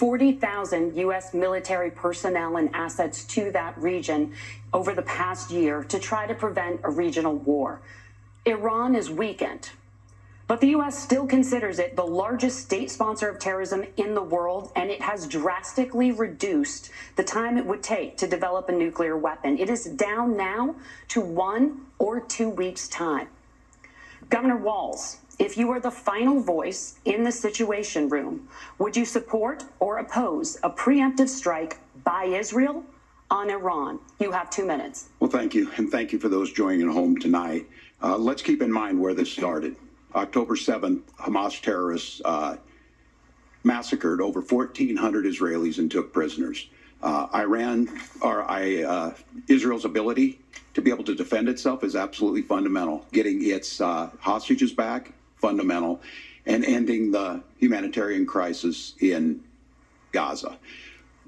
40,000 U.S. military personnel and assets to that region over the past year to try to prevent a regional war. Iran is weakened, but the U.S. still considers it the largest state sponsor of terrorism in the world, and it has drastically reduced the time it would take to develop a nuclear weapon. It is down now to 1 or 2 weeks' time. Governor Walz, if you were the final voice in the Situation Room, would you support or oppose a preemptive strike by Israel on Iran? You have 2 minutes. Well, thank you, and thank you for those joining at home tonight. Let's keep in mind where this started. October 7th, Hamas terrorists massacred over 1,400 Israelis and took prisoners. Israel's ability to be able to defend itself is absolutely fundamental. Getting its hostages back, fundamental, and ending the humanitarian crisis in Gaza.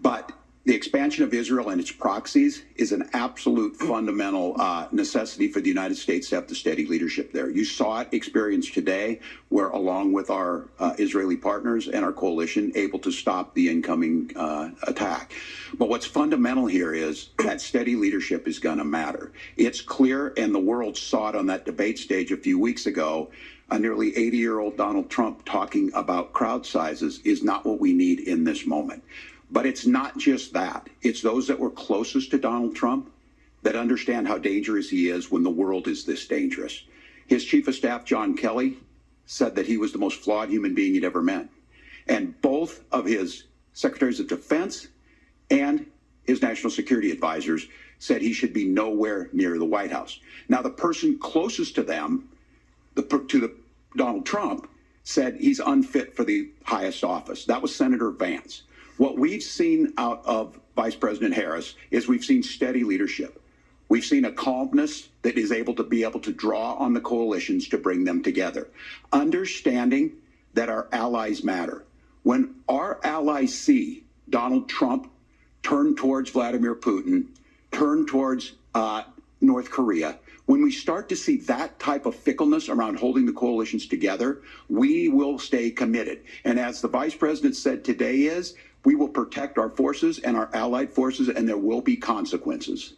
But the expansion of Israel and its proxies is an absolute fundamental necessity for the United States to have the steady leadership there. You saw it experienced today, where along with our Israeli partners and our coalition, able to stop the incoming attack. But what's fundamental here is that steady leadership is going to matter. It's clear, and the world saw it on that debate stage a few weeks ago, a nearly 80-year-old Donald Trump talking about crowd sizes is not what we need in this moment. But it's not just that. It's those that were closest to Donald Trump that understand how dangerous he is when the world is this dangerous. His chief of staff, John Kelly, said that he was the most flawed human being he'd ever met. And both of his secretaries of defense and his national security advisors said he should be nowhere near the White House. Now, the person closest to them, Donald Trump, said he's unfit for the highest office. That was Senator Vance. What we've seen out of Vice President Harris is we've seen steady leadership. We've seen a calmness that is able to draw on the coalitions to bring them together, understanding that our allies matter. When our allies see Donald Trump turn towards Vladimir Putin, turn towards North Korea, when we start to see that type of fickleness around holding the coalitions together, we will stay committed. And as the Vice President said today we will protect our forces and our allied forces, and there will be consequences.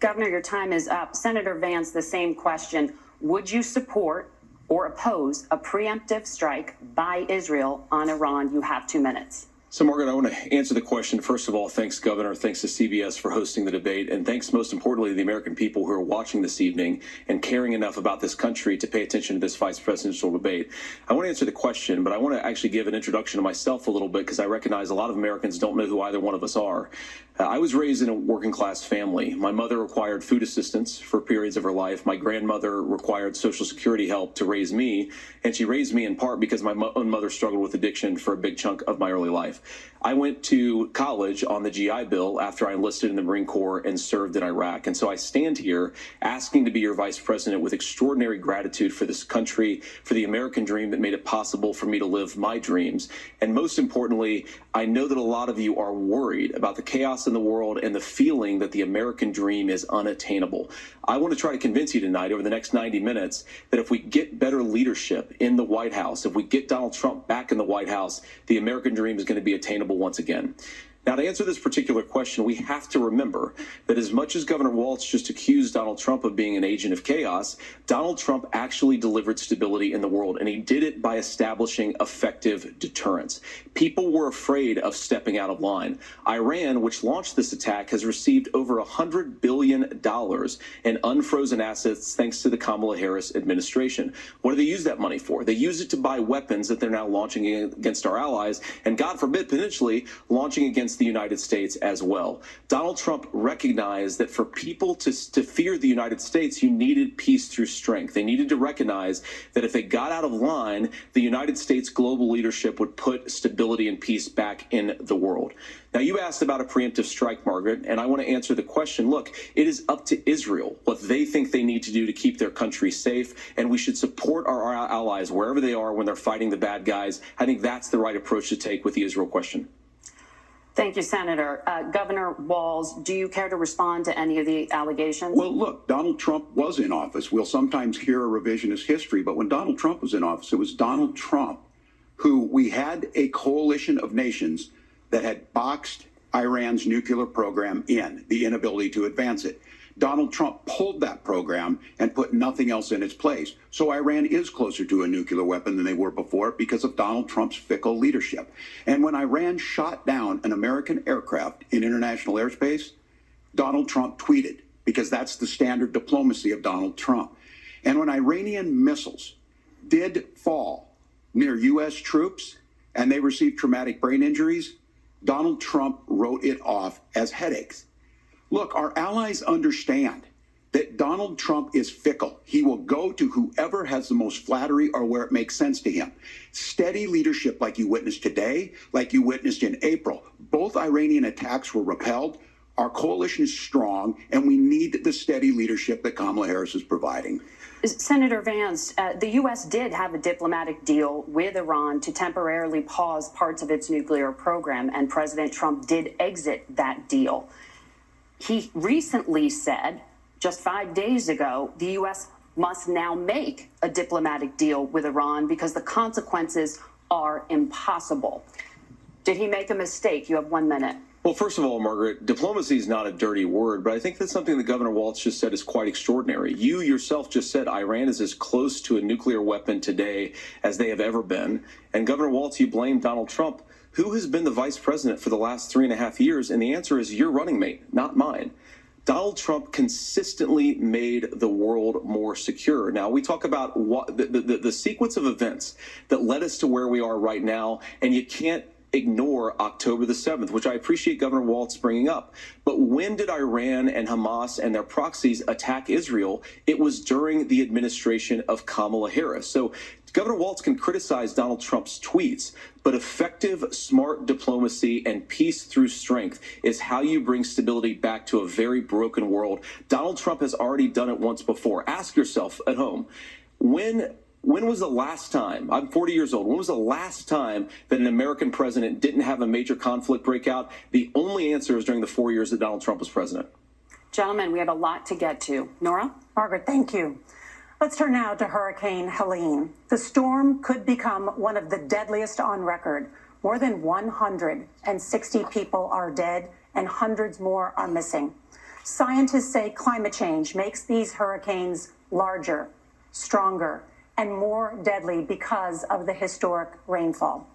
Governor, your time is up. Senator Vance, the same question. Would you support or oppose a preemptive strike by Israel on Iran? You have 2 minutes. So, Margaret, I want to answer the question. First of all, thanks, Governor. Thanks to CBS for hosting the debate. And thanks, most importantly, to the American people who are watching this evening and caring enough about this country to pay attention to this vice presidential debate. I want to answer the question, but I want to actually give an introduction to myself a little bit, because I recognize a lot of Americans don't know who either one of us are. I was raised in a working-class family. My mother required food assistance for periods of her life. My grandmother required Social Security help to raise me, and she raised me in part because my own mother struggled with addiction for a big chunk of my early life. I went to college on the GI Bill after I enlisted in the Marine Corps and served in Iraq. And so I stand here asking to be your vice president with extraordinary gratitude for this country, for the American dream that made it possible for me to live my dreams. And most importantly, I know that a lot of you are worried about the chaos in the world and the feeling that the American dream is unattainable. I want to try to convince you tonight over the next 90 minutes that if we get better leadership in the White House, if we get Donald Trump back in the White House, the American dream is going to be attainable once again. Now, to answer this particular question, we have to remember that as much as Governor Walz just accused Donald Trump of being an agent of chaos, Donald Trump actually delivered stability in the world, and he did it by establishing effective deterrence. People were afraid of stepping out of line. Iran, which launched this attack, has received over $100 billion in unfrozen assets thanks to the Kamala Harris administration. What do they use that money for? They use it to buy weapons that they're now launching against our allies, and God forbid, potentially launching against the United States as well. Donald Trump recognized that for people to fear the United States, you needed peace through strength. They needed to recognize that if they got out of line, the United States global leadership would put stability and peace back in the world. Now, you asked about a preemptive strike, Margaret, and I want to answer the question. Look, it is up to Israel what they think they need to do to keep their country safe, and we should support our allies wherever they are when they're fighting the bad guys. I think that's the right approach to take with the Israel question. Thank you, Senator. Governor Walz, do you care to respond to any of the allegations? Well, look, Donald Trump was in office. We'll sometimes hear a revisionist history, but when Donald Trump was in office, it was Donald Trump who we had a coalition of nations that had boxed Iran's nuclear program in, the inability to advance it. Donald Trump pulled that program and put nothing else in its place. So Iran is closer to a nuclear weapon than they were before because of Donald Trump's fickle leadership. And when Iran shot down an American aircraft in international airspace, Donald Trump tweeted, because that's the standard diplomacy of Donald Trump. And when Iranian missiles did fall near U.S. troops and they received traumatic brain injuries, Donald Trump wrote it off as headaches. Look, our allies understand that Donald Trump is fickle. He will go to whoever has the most flattery or where it makes sense to him. Steady leadership like you witnessed today, like you witnessed in April. Both Iranian attacks were repelled. Our coalition is strong, and we need the steady leadership that Kamala Harris is providing. Senator Vance, the U.S. did have a diplomatic deal with Iran to temporarily pause parts of its nuclear program, and President Trump did exit that deal. He recently said, just 5 days ago, the U.S. must now make a diplomatic deal with Iran because the consequences are impossible. Did he make a mistake? You have 1 minute. Well, first of all, Margaret, diplomacy is not a dirty word, but I think that's something that Governor Walz just said is quite extraordinary. You yourself just said Iran is as close to a nuclear weapon today as they have ever been. And Governor Walz, you blame Donald Trump. Who has been the vice president for the last 3.5 years? And the answer is your running mate, not mine. Donald Trump consistently made the world more secure. Now, we talk about what the sequence of events that led us to where we are right now, and you can't ignore October the 7th, which I appreciate Governor Walz bringing up. But when did Iran and Hamas and their proxies attack Israel? It was during the administration of Kamala Harris. So Governor Walz can criticize Donald Trump's tweets, but effective, smart diplomacy and peace through strength is how you bring stability back to a very broken world. Donald Trump has already done it once before. Ask yourself at home, when was the last time, I'm 40 years old, when was the last time that an American president didn't have a major conflict break out? The only answer is during the 4 years that Donald Trump was president. Gentlemen, we have a lot to get to. Nora? Margaret, thank you. Let's turn now to Hurricane Helene. The storm could become one of the deadliest on record. More than 160 people are dead and hundreds more are missing. Scientists say climate change makes these hurricanes larger, stronger, and more deadly because of the historic rainfall.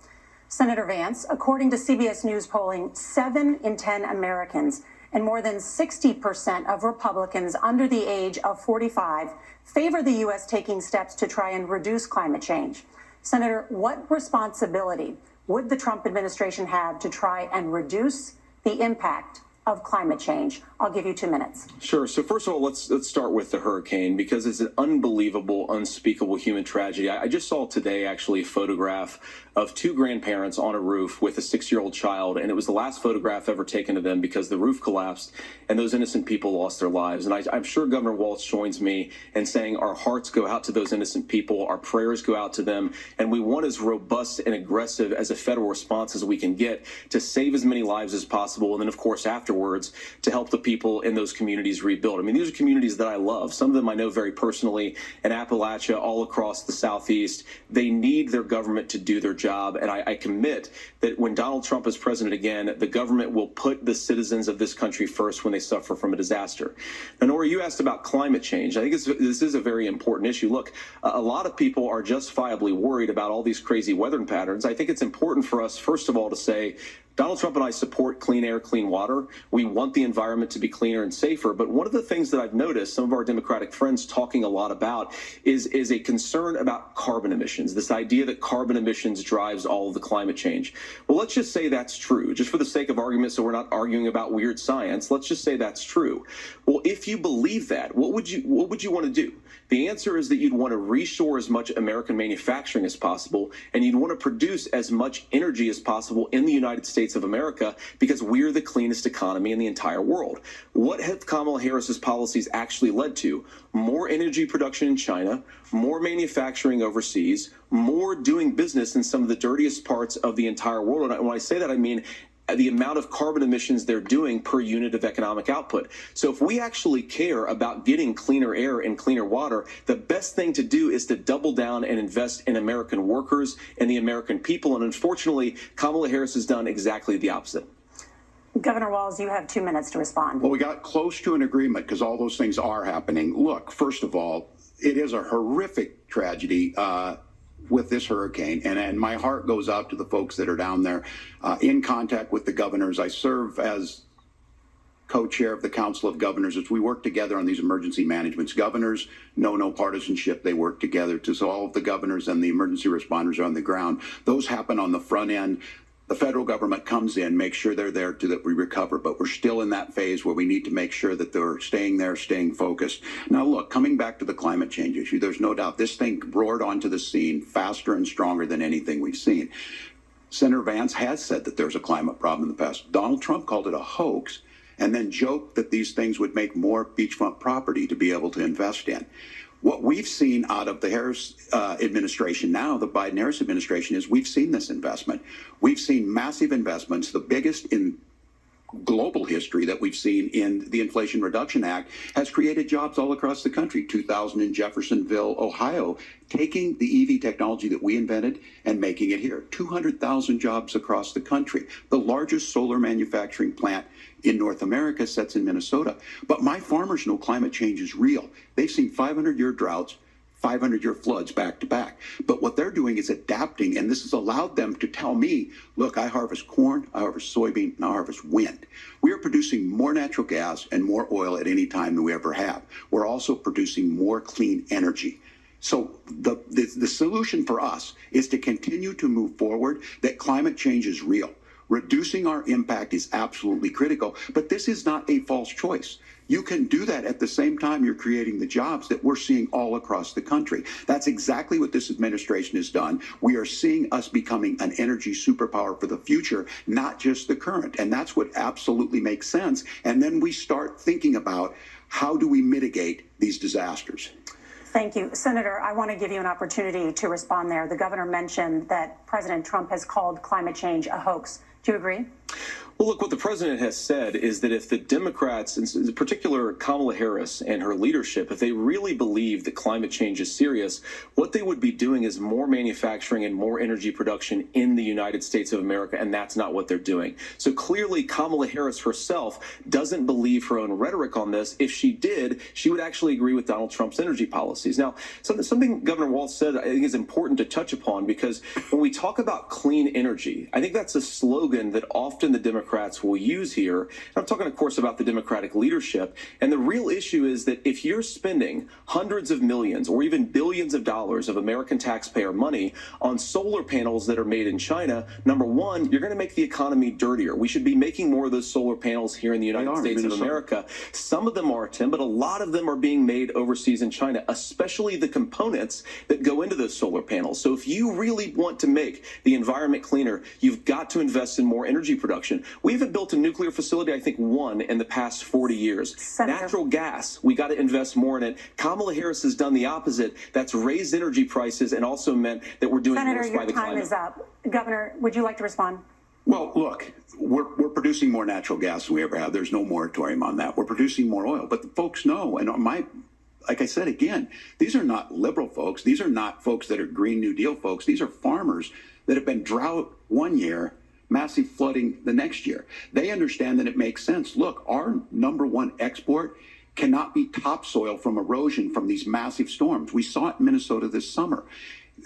Senator Vance, according to CBS News polling, 7 in 10 Americans and more than 60% of Republicans under the age of 45 favor the U.S. taking steps to try and reduce climate change. Senator, what responsibility would the Trump administration have to try and reduce the impact of climate change? I'll give you 2 minutes. Sure. So first of all, let's start with the hurricane because it's an unbelievable, unspeakable human tragedy. I just saw today actually a photograph of 2 grandparents on a roof with a 6-year-old child, and it was the last photograph ever taken of them because the roof collapsed and those innocent people lost their lives. And I'm sure Governor Walz joins me in saying our hearts go out to those innocent people, our prayers go out to them, and we want as robust and aggressive as a federal response as we can get to save as many lives as possible, and then of course afterwards to help the people in those communities rebuild. I mean, these are communities that I love. Some of them I know very personally in Appalachia, all across the Southeast. They need their government to do their job, and I commit that when Donald Trump is president again, the government will put the citizens of this country first when they suffer from a disaster. Now, Nora, you asked about climate change. I think this is a very important issue. Look, a lot of people are justifiably worried about all these crazy weather patterns. I think it's important for us, first of all, to say Donald Trump and I support clean air, clean water. We want the environment to be cleaner and safer. But one of the things that I've noticed some of our Democratic friends talking a lot about is a concern about carbon emissions, this idea that carbon emissions drives all of the climate change. Well, let's just say that's true, just for the sake of argument, so we're not arguing about weird science. Let's just say that's true. Well, if you believe that, what would you want to do? The answer is that you'd want to reshore as much American manufacturing as possible, and you'd want to produce as much energy as possible in the United States of America because we're the cleanest economy in the entire world. What have Kamala Harris's policies actually led to? More energy production in China, more manufacturing overseas, more doing business in some of the dirtiest parts of the entire world. And when I say that, I mean the amount of carbon emissions they're doing per unit of economic output. So if we actually care about getting cleaner air and cleaner water, the best thing to do is to double down and invest in American workers and the American people. And unfortunately, Kamala Harris has done exactly the opposite. Governor Walz, you have 2 minutes to respond. Well, we got close to an agreement because all those things are happening. Look, first of all, it is a horrific tragedy with this hurricane, and my heart goes out to the folks that are down there in contact with the governors. I serve as co-chair of the Council of Governors as we work together on these emergency managements. Governors know no partisanship. They work together. So all of the governors and the emergency responders are on the ground. Those happen on the front end. The federal government comes in, makes sure they're there so that we recover, but we're still in that phase where we need to make sure that they're staying there, staying focused. Now, look, coming back to the climate change issue, there's no doubt this thing roared onto the scene faster and stronger than anything we've seen. Senator Vance has said that there's a climate problem in the past. Donald Trump called it a hoax and then joked that these things would make more beachfront property to be able to invest in. What we've seen out of the Harris administration now, the Biden-Harris administration, is we've seen this investment. We've seen massive investments, the biggest in global history that we've seen in the Inflation Reduction Act, has created jobs all across the country. 2,000 in Jeffersonville, Ohio, taking the EV technology that we invented and making it here. 200,000 jobs across the country. The largest solar manufacturing plant in North America sits in Minnesota. But my farmers know climate change is real. They've seen 500-year droughts, 500-year floods back to back. But what they're doing is adapting, and this has allowed them to tell me, look, I harvest corn, I harvest soybean, and I harvest wind. We are producing more natural gas and more oil at any time than we ever have. We're also producing more clean energy. So the solution for us is to continue to move forward, that climate change is real. Reducing our impact is absolutely critical, but this is not a false choice. You can do that at the same time you're creating the jobs that we're seeing all across the country. That's exactly what this administration has done. We are seeing us becoming an energy superpower for the future, not just the current. And that's what absolutely makes sense. And then we start thinking about how do we mitigate these disasters. Thank you. Senator, I want to give you an opportunity to respond there. The governor mentioned that President Trump has called climate change a hoax. Do you agree? Well, look, what the president has said is that if the Democrats, in particular Kamala Harris and her leadership, if they really believe that climate change is serious, what they would be doing is more manufacturing and more energy production in the United States of America, and that's not what they're doing. So clearly, Kamala Harris herself doesn't believe her own rhetoric on this. If she did, she would actually agree with Donald Trump's energy policies. Now, something Governor Walz said I think is important to touch upon, because when we talk about clean energy, I think that's a slogan that often the Democrats will use here. And I'm talking, of course, about the Democratic leadership. And the real issue is that if you're spending hundreds of millions or even billions of dollars of American taxpayer money on solar panels that are made in China, number one, you're going to make the economy dirtier. We should be making more of those solar panels here in the United States of America. Some of them are, Tim, but a lot of them are being made overseas in China, especially the components that go into those solar panels. So if you really want to make the environment cleaner, you've got to invest in more energy production. We haven't built a nuclear facility, I think, one in the past 40 years. Senator. Natural gas, we got to invest more in it. Kamala Harris has done the opposite. That's raised energy prices and also meant that we're doing Senator, worse by the climate. Senator, your time is up. Governor, would you like to respond? Well, look, we're producing more natural gas than we ever have. There's no moratorium on that. We're producing more oil. But the folks know, and like I said again, these are not liberal folks. These are not folks that are Green New Deal folks. These are farmers that have been drought one year, massive flooding the next year. They understand that it makes sense. Look, our number one export cannot be topsoil from erosion from these massive storms. We saw it in Minnesota this summer.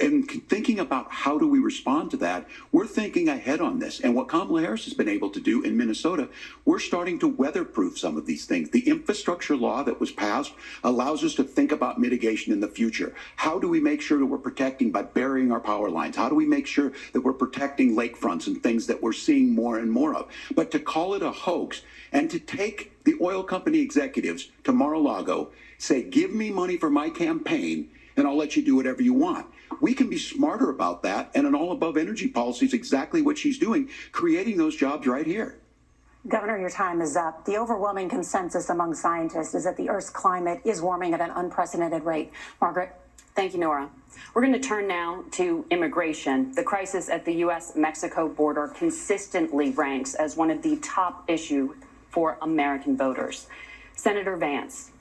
And thinking about how do we respond to that, we're thinking ahead on this. And what Kamala Harris has been able to do in Minnesota, we're starting to weatherproof some of these things. The infrastructure law that was passed allows us to think about mitigation in the future. How do we make sure that we're protecting by burying our power lines? How do we make sure that we're protecting lakefronts and things that we're seeing more and more of? But to call it a hoax and to take the oil company executives to Mar-a-Lago, say, give me money for my campaign, and I'll let you do whatever you want. We can be smarter about that, and an all-above energy policy is exactly what she's doing, creating those jobs right here. Governor, your time is up. The overwhelming consensus among scientists is that the Earth's climate is warming at an unprecedented rate. Margaret? Thank you, Nora. We're going to turn now to immigration. The crisis at the U.S.-Mexico border consistently ranks as one of the top issues for American voters. Senator Vance,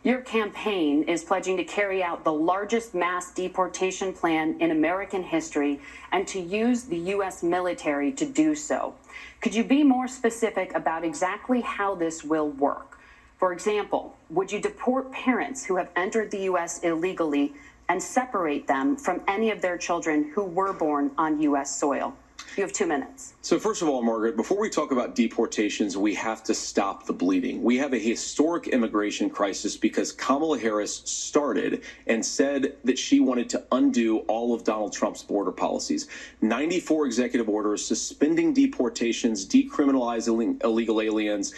your campaign is pledging to carry out the largest mass deportation plan in American history and to use the U.S. military to do so. Could you be more specific about exactly how this will work? For example, would you deport parents who have entered the U.S. illegally and separate them from any of their children who were born on U.S. soil? You have 2 minutes. So first of all, Margaret, before we talk about deportations, we have to stop the bleeding. We have a historic immigration crisis because Kamala Harris started and said that she wanted to undo all of Donald Trump's border policies. 94 executive orders suspending deportations, decriminalizing illegal aliens,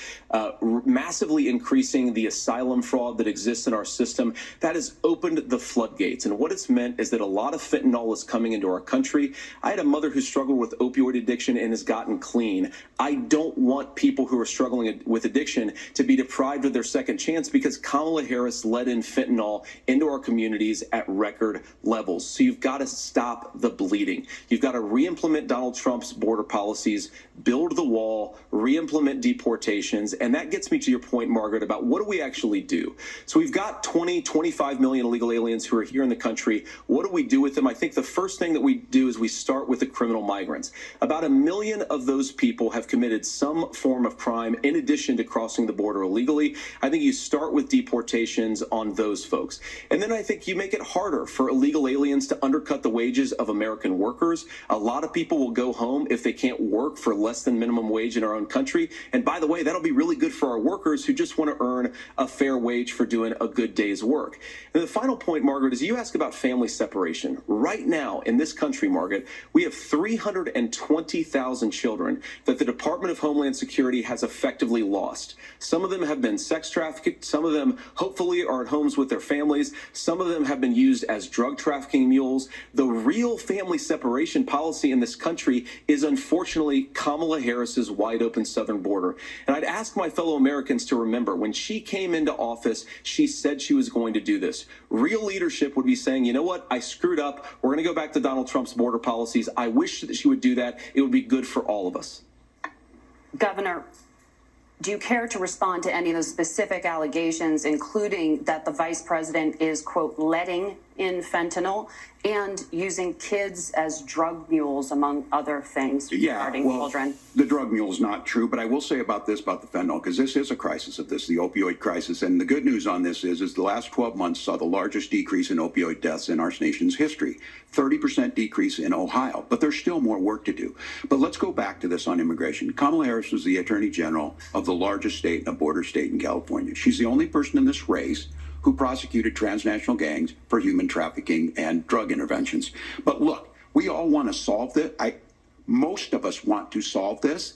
massively increasing the asylum fraud that exists in our system. That has opened the floodgates. And what it's meant is that a lot of fentanyl is coming into our country. I had a mother who struggled with opioid addiction and has gotten clean. I don't want people who are struggling with addiction to be deprived of their second chance because Kamala Harris let in fentanyl into our communities at record levels. So you've got to stop the bleeding. You've got to re-implement Donald Trump's border policies, build the wall, re-implement deportations. And that gets me to your point, Margaret, about what do we actually do? So we've got 25 million illegal aliens who are here in the country. What do we do with them? I think the first thing that we do is we start with the criminal migrants. About 1 million of those people have committed some form of crime in addition to crossing the border illegally. I think you start with deportations on those folks. And then I think you make it harder for illegal aliens to undercut the wages of American workers. A lot of people will go home if they can't work for less than minimum wage in our own country. And by the way, that'll be really good for our workers who just want to earn a fair wage for doing a good day's work. And the final point, Margaret, is you ask about family separation. Right now in this country, Margaret, we have 320,000 children that the Department of Homeland Security has effectively lost. Some of them have been sex trafficked. Some of them hopefully are at homes with their families. Some of them have been used as drug trafficking mules. The real family separation policy in this country is unfortunately Kamala Harris's wide open southern border. And I'd ask my fellow Americans to remember when she came into office, she said she was going to do this. Real leadership would be saying, you know what, I screwed up. We're going to go back to Donald Trump's border policies. I wish that she would do that. It would be good for all of us. Governor, do you care to respond to any of those specific allegations, including that the vice president is, quote, letting in fentanyl and using kids as drug mules, among other things, regarding children? The drug mule is not true, but I will say about this, about the fentanyl, because this is a crisis of this, the opioid crisis. And the good news on this is the last 12 months saw the largest decrease in opioid deaths in our nation's history, 30% decrease in Ohio. But there's still more work to do. But let's go back to this on immigration. Kamala Harris was the attorney general of the largest state and a border state in California. She's the only person in this race who prosecuted transnational gangs for human trafficking and drug interventions. But look, we all want to solve this. Most of us want to solve this,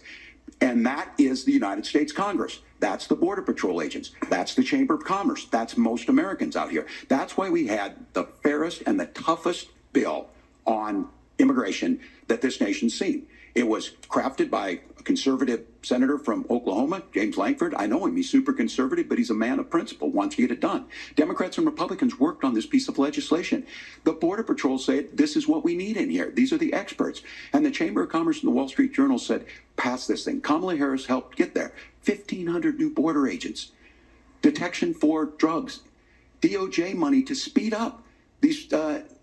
and that is the United States Congress. That's the Border Patrol agents. That's the Chamber of Commerce. That's most Americans out here. That's why we had the fairest and the toughest bill on immigration that this nation's seen. It was crafted by a conservative senator from Oklahoma, James Lankford. I know him. He's super conservative, but he's a man of principle, wants to get it done. Democrats and Republicans worked on this piece of legislation. The Border Patrol said, this is what we need in here. These are the experts. And the Chamber of Commerce and the Wall Street Journal said, pass this thing. Kamala Harris helped get there. 1,500 new border agents, detection for drugs, DOJ money to speed up these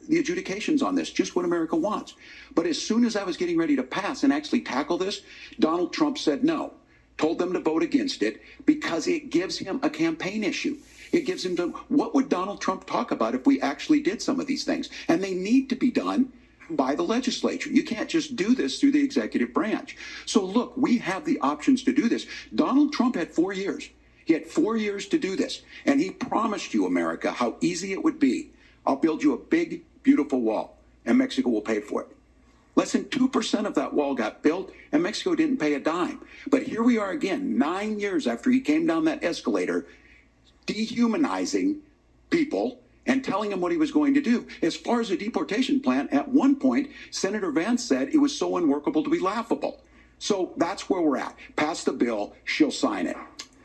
the adjudications on this, just what America wants. But as soon as I was getting ready to pass and actually tackle this, Donald Trump said no, told them to vote against it because it gives him a campaign issue. It gives him what would Donald Trump talk about if we actually did some of these things? And they need to be done by the legislature. You can't just do this through the executive branch. So look, we have the options to do this. Donald Trump had 4 years. He had 4 years to do this. And he promised you, America, how easy it would be. I'll build you a big, beautiful wall, and Mexico will pay for it. Less than 2% of that wall got built, and Mexico didn't pay a dime. But here we are again, 9 years after he came down that escalator, dehumanizing people and telling them what he was going to do. As far as the deportation plan, at one point, Senator Vance said it was so unworkable to be laughable. So that's where we're at. Pass the bill, she'll sign it.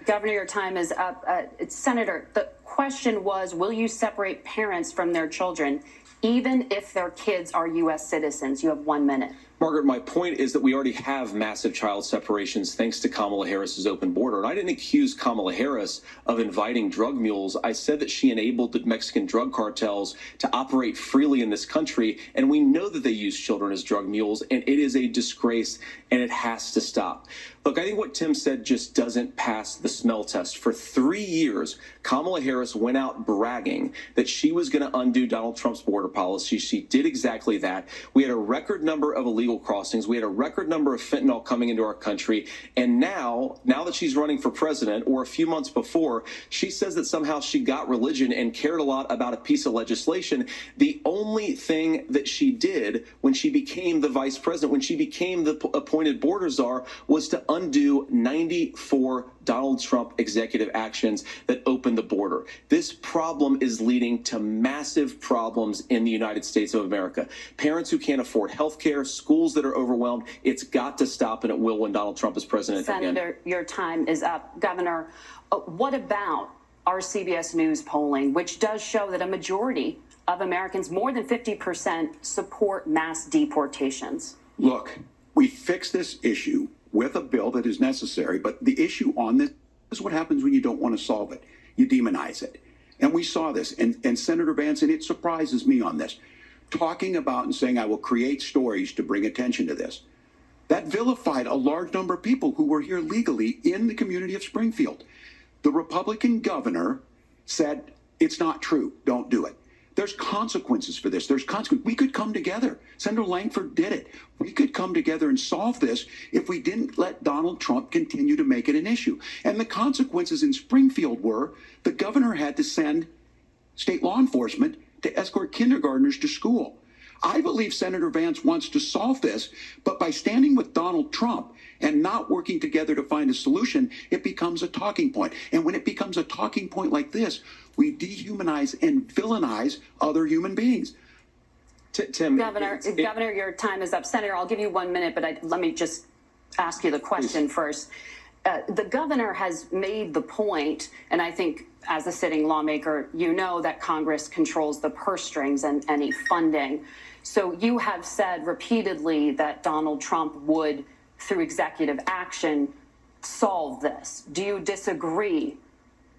Governor, your time is up. Senator, the question was, will you separate parents from their children, even if their kids are U.S. citizens? You have 1 minute. Margaret, my point is that we already have massive child separations thanks to Kamala Harris's open border. And I didn't accuse Kamala Harris of inviting drug mules. I said that she enabled the Mexican drug cartels to operate freely in this country. And we know that they use children as drug mules. And it is a disgrace, and it has to stop. Look, I think what Tim said just doesn't pass the smell test. For 3 years, Kamala Harris went out bragging that she was going to undo Donald Trump's border policy. She did exactly that. We had a record number of illegal crossings. We had a record number of fentanyl coming into our country. And now that she's running for president, or a few months before, she says that somehow she got religion and cared a lot about a piece of legislation. The only thing that she did when she became the vice president, when she became the appointed border czar, was to undo 94 Donald Trump executive actions that opened the border. This problem is leading to massive problems in the United States of America. Parents who can't afford health care, schools that are overwhelmed. It's got to stop, and it will when Donald Trump is president again. Senator, your time is up. Governor, what about our CBS News polling, which does show that a majority of Americans, more than 50%, support mass deportations? Look, we fix this issue with a bill that is necessary, but the issue on this is what happens when you don't want to solve it. You demonize it. And we saw this, and Senator Vance, and it surprises me on this, talking about and saying, I will create stories to bring attention to this. That vilified a large number of people who were here legally in the community of Springfield. The Republican governor said, it's not true, don't do it. There's consequences for this. There's consequences. We could come together. Senator Langford did it. We could come together and solve this if we didn't let Donald Trump continue to make it an issue. And the consequences in Springfield were the governor had to send state law enforcement to escort kindergartners to school. I believe Senator Vance wants to solve this, but by standing with Donald Trump and not working together to find a solution, it becomes a talking point. And when it becomes a talking point like this, we dehumanize and villainize other human beings. Tim, Governor, your time is up. Senator, I'll give you 1 minute, but let me just ask you the question first. The governor has made the point, and I think as a sitting lawmaker, you know that Congress controls the purse strings and any funding. So you have said repeatedly that Donald Trump would, through executive action, solve this. Do you disagree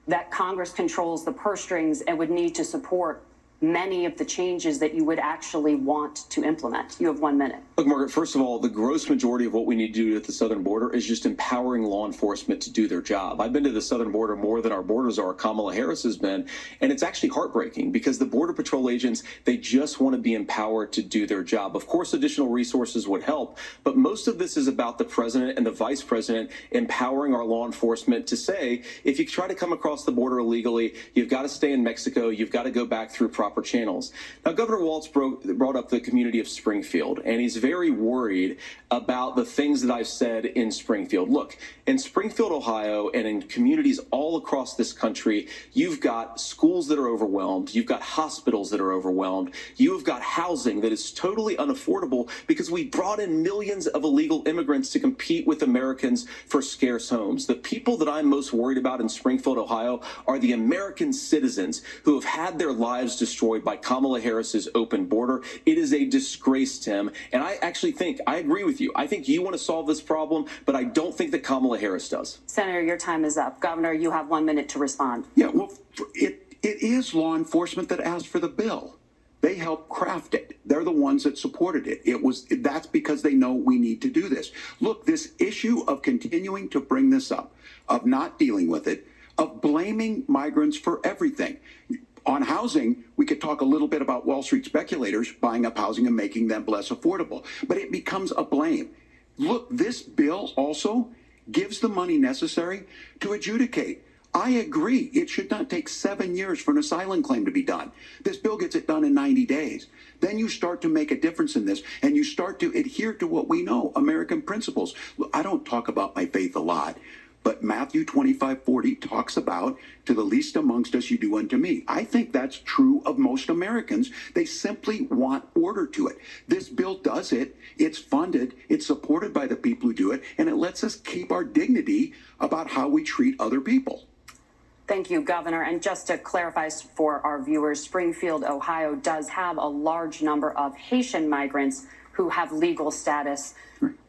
that Congress controls the purse strings and would need to support many of the changes that you would actually want to implement? You have 1 minute. Look, Margaret, first of all, the gross majority of what we need to do at the southern border is just empowering law enforcement to do their job. I've been to the southern border more than our border czar, Kamala Harris, has been, and it's actually heartbreaking because the Border Patrol agents, they just want to be empowered to do their job. Of course, additional resources would help, but most of this is about the president and the vice president empowering our law enforcement to say, if you try to come across the border illegally, you've got to stay in Mexico, you've got to go back through proper channels. Now, Governor Walz brought up the community of Springfield, and he's very worried about the things that I've said in Springfield. Look, in Springfield, Ohio, and in communities all across this country, you've got schools that are overwhelmed, you've got hospitals that are overwhelmed, you've got housing that is totally unaffordable because we brought in millions of illegal immigrants to compete with Americans for scarce homes. The people that I'm most worried about in Springfield, Ohio, are the American citizens who have had their lives destroyed by Kamala Harris's open border. It is a disgrace, Tim. And I actually think, I agree with you. I think you want to solve this problem, but I don't think that Kamala Harris does. Senator, your time is up. Governor, you have 1 minute to respond. Yeah, well, it is law enforcement that asked for the bill. They helped craft it. They're the ones that supported it. That's because they know we need to do this. Look, this issue of continuing to bring this up, of not dealing with it, of blaming migrants for everything. On housing, we could talk a little bit about Wall Street speculators buying up housing and making them less affordable, but it becomes a blame. Look, this bill also gives the money necessary to adjudicate. I agree. It should not take 7 years for an asylum claim to be done. This bill gets it done in 90 days. Then you start to make a difference in this, and you start to adhere to what we know, American principles. Look, I don't talk about my faith a lot, but Matthew 25:40 talks about, to the least amongst us you do unto me. I think that's true of most Americans. They simply want order to it. This bill does it. It's funded. It's supported by the people who do it. And it lets us keep our dignity about how we treat other people. Thank you, Governor. And just to clarify for our viewers, Springfield, Ohio does have a large number of Haitian migrants who have legal status,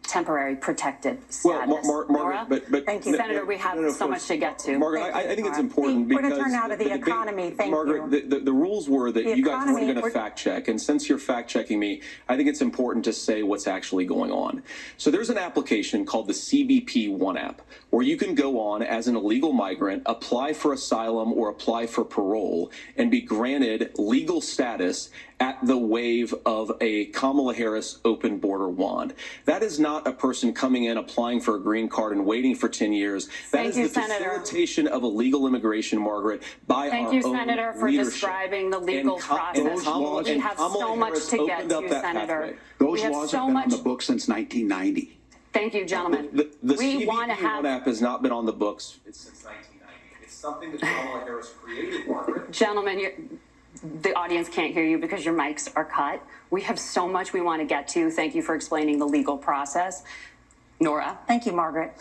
temporary protected status. Margaret, but thank you, Senator. We have so much to get to. Margaret, I think it's important we're because going to turn now to the economy. Thank Margaret, you. the rules were that you guys weren't going to we're- fact check, and since you're fact checking me, I think it's important to say what's actually going on. So there's an application called the CBP One app, where you can go on as an illegal migrant, apply for asylum or apply for parole, and be granted legal status at the wave of a Kamala Harris open border wand. That is not a person coming in, applying for a green card and waiting for 10 years. That is the facilitation of illegal immigration, Margaret, by our own Thank you, Senator, for leadership. describing the legal process. We have so much to get to, Senator. Those laws have been on the books since 1990. Thank you, gentlemen. The We want to CBP have One app has not been on the books since 1990. It's something that Kamala Harris created, Margaret. Gentlemen, the audience can't hear you because your mics are cut. We have so much we want to get to. Thank you for explaining the legal process. Nora. Thank you, Margaret.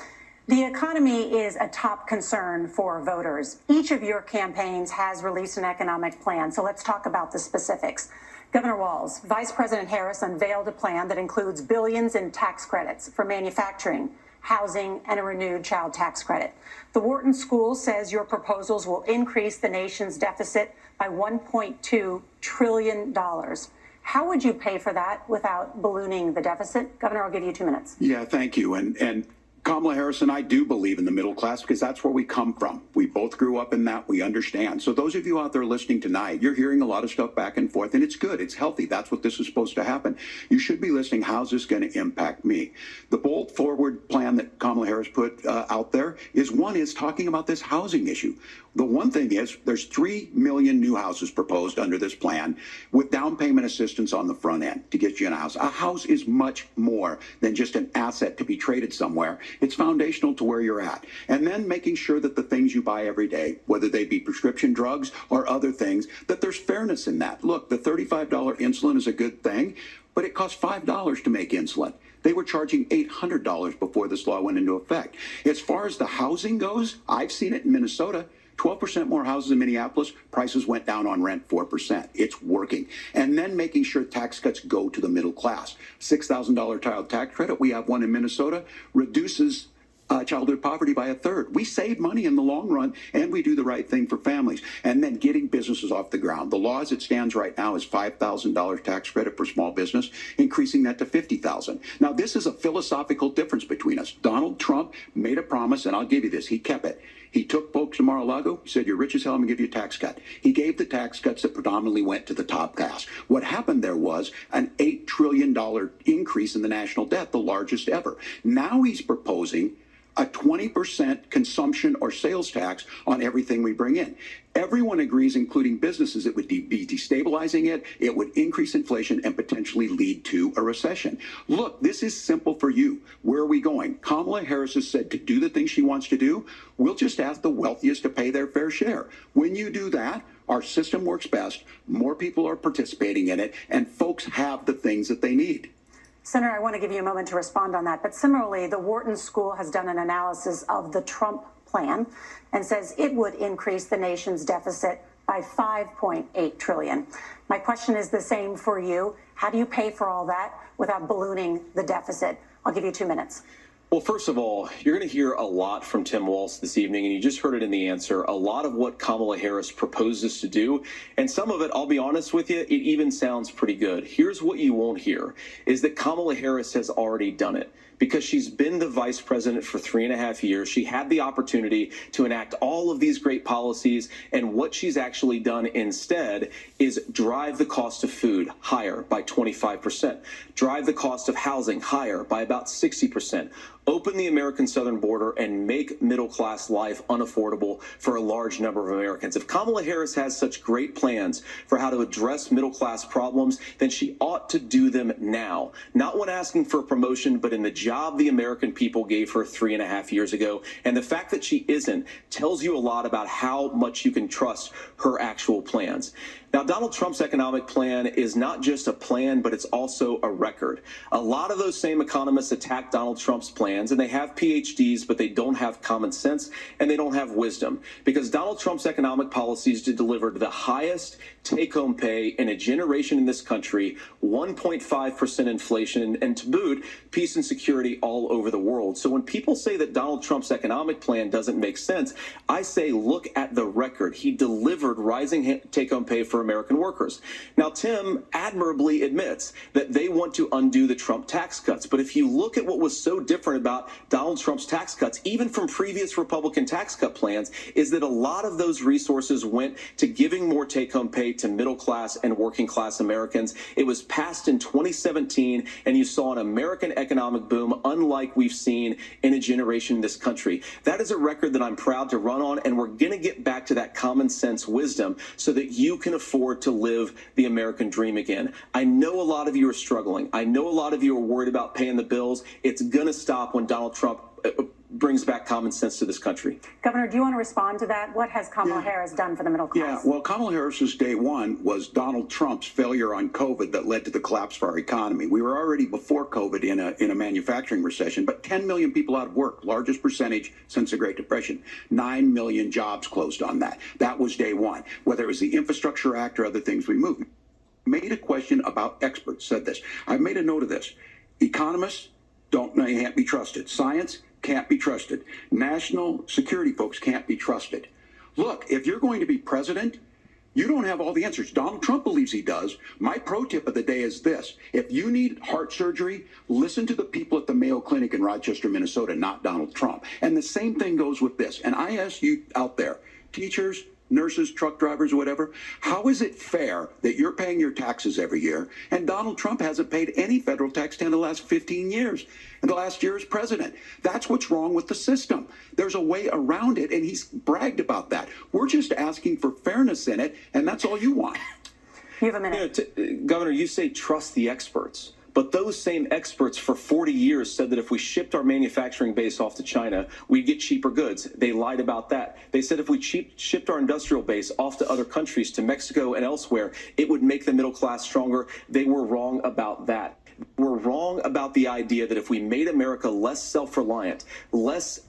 The economy is a top concern for voters. Each of your campaigns has released an economic plan, so let's talk about the specifics. Governor Walz, Vice President Harris unveiled a plan that includes billions in tax credits for manufacturing, housing, and a renewed child tax credit. The Wharton School says your proposals will increase the nation's deficit by $1.2 trillion. How would you pay for that without ballooning the deficit? Governor, I'll give you 2 minutes. Yeah, thank you. And Kamala Harris and I do believe in the middle class because that's where we come from. We both grew up in that. We understand. So those of you out there listening tonight, you're hearing a lot of stuff back and forth, and it's good. It's healthy. That's what this is supposed to happen. You should be listening. How's this going to impact me? The bold forward plan that Kamala Harris put out there is talking about this housing issue. The one thing is there's 3 million new houses proposed under this plan with down payment assistance on the front end to get you in a house. A house is much more than just an asset to be traded somewhere. It's foundational to where you're at. And then making sure that the things you buy every day, whether they be prescription drugs or other things, that there's fairness in that. Look, the $35 insulin is a good thing, but it costs $5 to make insulin. They were charging $800 before this law went into effect. As far as the housing goes, I've seen it in Minnesota. 12% more houses in Minneapolis, prices went down on rent 4%. It's working. And then making sure tax cuts go to the middle class. $6,000 child tax credit, we have one in Minnesota, reduces childhood poverty by 1/3. We save money in the long run, and we do the right thing for families. And then getting businesses off the ground. The law as it stands right now is $5,000 tax credit for small business, increasing that to $50,000. Now, this is a philosophical difference between us. Donald Trump made a promise, and I'll give you this. He kept it. He took folks to Mar-a-Lago, said, you're rich as hell, I'm going to give you a tax cut. He gave the tax cuts that predominantly went to the top class. What happened there was an $8 trillion increase in the national debt, the largest ever. Now he's proposing a 20% consumption or sales tax on everything we bring in. Everyone agrees, including businesses, it would be destabilizing it, it would increase inflation and potentially lead to a recession. Look, this is simple for you. Where are we going? Kamala Harris has said to do the things she wants to do, we'll just ask the wealthiest to pay their fair share. When you do that, our system works best, more people are participating in it, and folks have the things that they need. Senator, I want to give you a moment to respond on that. But similarly, the Wharton School has done an analysis of the Trump plan and says it would increase the nation's deficit by $5.8 trillion. My question is the same for you. How do you pay for all that without ballooning the deficit? I'll give you 2 minutes. Well, first of all, you're going to hear a lot from Tim Walz this evening, and you just heard it in the answer, a lot of what Kamala Harris proposes to do, and some of it, I'll be honest with you, it even sounds pretty good. Here's what you won't hear, is that Kamala Harris has already done it. Because she's been the vice president for 3.5 years. She had the opportunity to enact all of these great policies, and what she's actually done instead is drive the cost of food higher by 25%, drive the cost of housing higher by about 60%, open the American southern border, and make middle-class life unaffordable for a large number of Americans. If Kamala Harris has such great plans for how to address middle-class problems, then she ought to do them now. Not when asking for a promotion, but in the job the American people gave her 3.5 years ago. And the fact that she isn't tells you a lot about how much you can trust her actual plans. Now, Donald Trump's economic plan is not just a plan, but it's also a record. A lot of those same economists attack Donald Trump's plans, and they have PhDs, but they don't have common sense and they don't have wisdom, because Donald Trump's economic policies delivered the highest take-home pay in a generation in this country, 1.5% inflation, and to boot, peace and security all over the world. So when people say that Donald Trump's economic plan doesn't make sense, I say look at the record. He delivered rising take-home pay for American workers. Now, Tim admirably admits that they want to undo the Trump tax cuts. But if you look at what was so different about Donald Trump's tax cuts, even from previous Republican tax cut plans, is that a lot of those resources went to giving more take-home pay to middle class and working class Americans. It was passed in 2017, and you saw an American economic boom unlike we've seen in a generation in this country. That is a record that I'm proud to run on, and we're going to get back to that common sense wisdom so that you can afford to live the American dream again. I know a lot of you are struggling. I know a lot of you are worried about paying the bills. It's going to stop when Donald Trump brings back common sense to this country. Governor, do you want to respond to that? What has Kamala Harris done for the middle class? Yeah, well, Kamala Harris's day one was Donald Trump's failure on COVID that led to the collapse of our economy. We were already before COVID in a manufacturing recession, but 10 million people out of work, largest percentage since the Great Depression. 9 million jobs closed on that. That was day one. Whether it was the Infrastructure Act or other things we moved. Made a question about experts, said this. I've made a note of this. Economists can't be trusted. Science can't be trusted. National security folks can't be trusted. Look, if you're going to be president, you don't have all the answers. Donald Trump believes he does. My pro tip of the day is this. If you need heart surgery, listen to the people at the Mayo Clinic in Rochester, Minnesota, not Donald Trump. And the same thing goes with this. And I ask you out there, teachers, nurses, truck drivers, whatever, how is it fair that you're paying your taxes every year and Donald Trump hasn't paid any federal tax in the last 15 years? And the last year as president. That's what's wrong with the system. There's a way around it, and he's bragged about that. We're just asking for fairness in it, and that's all you want. You have a minute. Governor, you say trust the experts. But those same experts for 40 years said that if we shipped our manufacturing base off to China, we'd get cheaper goods. They lied about that. They said if we shipped our industrial base off to other countries, to Mexico and elsewhere, it would make the middle class stronger. They were wrong about that. We're wrong about the idea that if we made America less self-reliant, less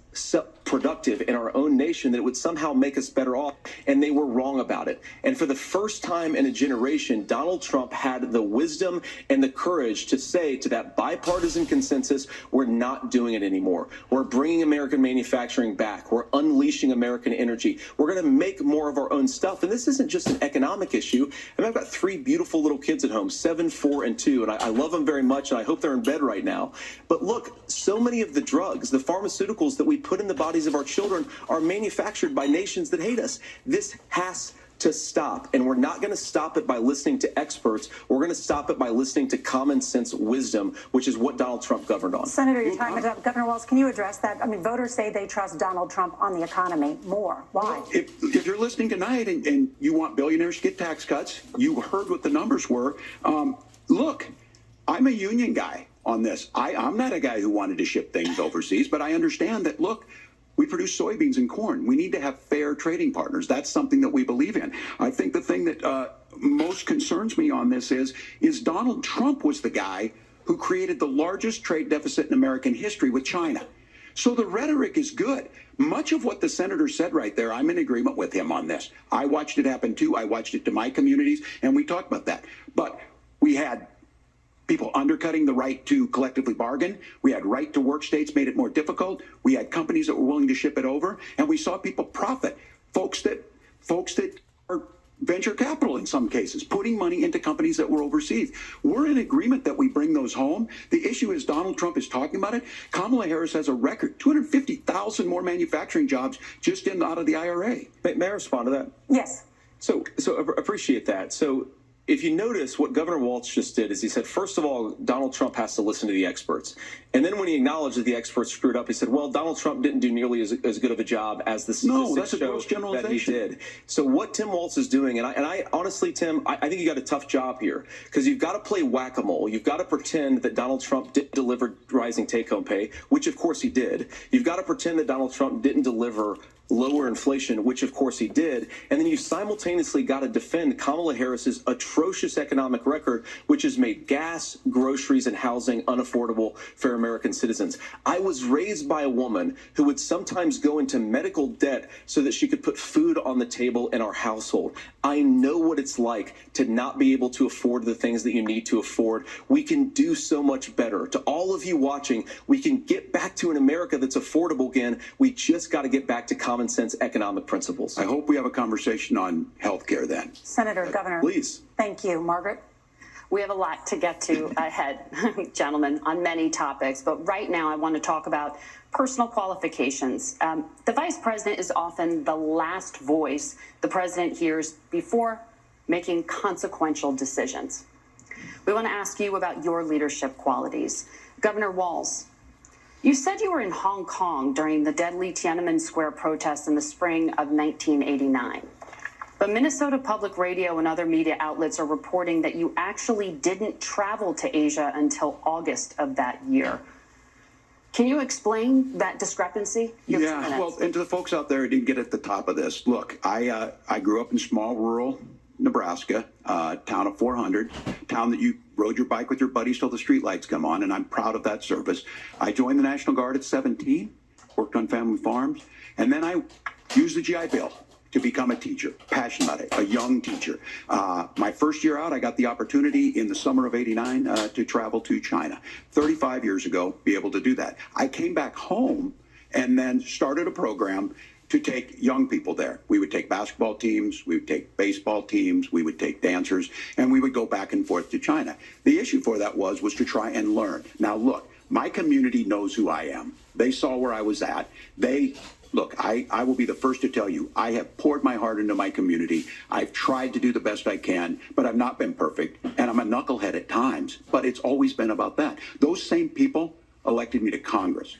productive in our own nation, that it would somehow make us better off, and they were wrong about it. And for the first time in a generation, Donald Trump had the wisdom and the courage to say to that bipartisan consensus, we're not doing it anymore. We're bringing American manufacturing back. We're unleashing American energy. We're going to make more of our own stuff. And this isn't just an economic issue. I mean, I've got 3 beautiful little kids at home, 7, 4, and 2, and I love them very much, and I hope they're in bed right now. But look, so many of the drugs, the pharmaceuticals that we put in the bodies of our children are manufactured by nations that hate us. This has to stop, and we're not going to stop it by listening to experts. We're going to stop it by listening to common sense wisdom, which is what Donald Trump governed on. Senator, your time is up. Governor Walz, can you address that? I mean, voters say they trust Donald Trump on the economy more. Why? If you're listening tonight and you want billionaires to get tax cuts, you heard what the numbers were. Look, I'm a union guy on this. I'm not a guy who wanted to ship things overseas, but I understand that, look, we produce soybeans and corn. We need to have fair trading partners. That's something that we believe in. I think the thing that most concerns me on this is Donald Trump was the guy who created the largest trade deficit in American history with China. So the rhetoric is good. Much of what the senator said right there, I'm in agreement with him on this. I watched it happen too. I watched it to my communities, and we talked about that. But we had people undercutting the right to collectively bargain. We had right to work states made it more difficult. We had companies that were willing to ship it over, and we saw people profit. Folks that are venture capital in some cases, putting money into companies that were overseas. We're in agreement that we bring those home. The issue is Donald Trump is talking about it. Kamala Harris has a record, 250,000 more manufacturing jobs just out of the IRA. May I respond to that? Yes. So appreciate that. So if you notice, what Governor Walz just did is he said, first of all, Donald Trump has to listen to the experts. And then when he acknowledged that the experts screwed up, he said, well, Donald Trump didn't do nearly as good of a job as the No, statistics that's a show gross that he generalization. did. So what Tim Walz is doing, and I honestly, Tim, I think you got a tough job here, because you've got to play whack-a-mole. You've got to pretend that Donald Trump didn't deliver rising take-home pay, which of course he did. You've got to pretend that Donald Trump didn't deliver lower inflation, which of course he did. And then you simultaneously got to defend Kamala Harris's atrocious economic record, which has made gas, groceries, and housing unaffordable for American citizens. I was raised by a woman who would sometimes go into medical debt so that she could put food on the table in our household. I know what it's like to not be able to afford the things that you need to afford. We can do so much better. To all of you watching, we can get back to an America that's affordable again. We just got to get back to common sense economic principles. I hope we have a conversation on health care then. Senator, Governor. Please. Thank you. Margaret? We have a lot to get to ahead, gentlemen, on many topics. But right now, I want to talk about personal qualifications. The vice president is often the last voice the president hears before making consequential decisions. We want to ask you about your leadership qualities. Governor Walz, you said you were in Hong Kong during the deadly Tiananmen Square protests in the spring of 1989. But Minnesota Public Radio and other media outlets are reporting that you actually didn't travel to Asia until August of that year. Can you explain that discrepancy? Yeah, well, and to the folks out there who didn't get at the top of this, look, I grew up in small rural Nebraska, town of 400, town that you rode your bike with your buddies till the streetlights come on, and I'm proud of that service. I joined the National Guard at 17, worked on family farms, and then I used the GI Bill to become a teacher, passionate about it, a young teacher. My first year out, I got the opportunity in the summer of '89 to travel to China. 35 years ago, be able to do that. I came back home and then started a program to take young people there. We would take basketball teams, we would take baseball teams, we would take dancers, and we would go back and forth to China. The issue for that was to try and learn. Now look, my community knows who I am. They saw where I was at. Look, I will be the first to tell you, I have poured my heart into my community. I've tried to do the best I can, but I've not been perfect. And I'm a knucklehead at times, but it's always been about that. Those same people elected me to Congress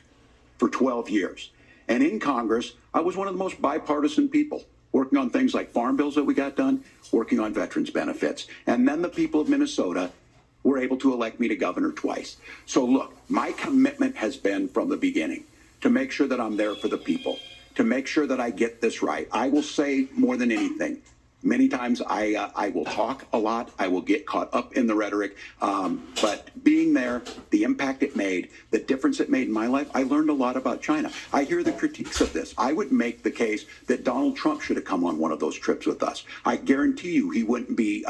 for 12 years. And in Congress, I was one of the most bipartisan people, working on things like farm bills that we got done, working on veterans benefits. And then the people of Minnesota were able to elect me to governor twice. So look, my commitment has been from the beginning to make sure that I'm there for the people, to make sure that I get this right. I will say more than anything. Many times I will talk a lot. I will get caught up in the rhetoric. But being there, the impact it made, the difference it made in my life, I learned a lot about China. I hear the critiques of this. I would make the case that Donald Trump should have come on one of those trips with us. I guarantee you he wouldn't be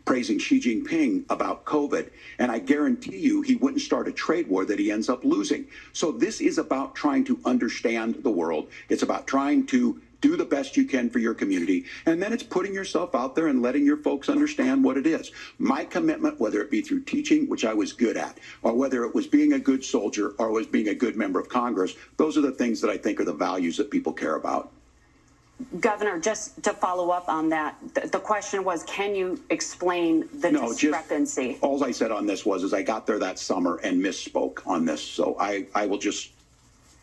praising Xi Jinping about COVID. And I guarantee you he wouldn't start a trade war that he ends up losing. So this is about trying to understand the world. It's about trying to do the best you can for your community. And then it's putting yourself out there and letting your folks understand what it is. My commitment, whether it be through teaching, which I was good at, or whether it was being a good soldier or was being a good member of Congress, those are the things that I think are the values that people care about. Governor, just to follow up on that, the question was, can you explain the discrepancy? All I said on this was I got there that summer and misspoke on this. So I will just,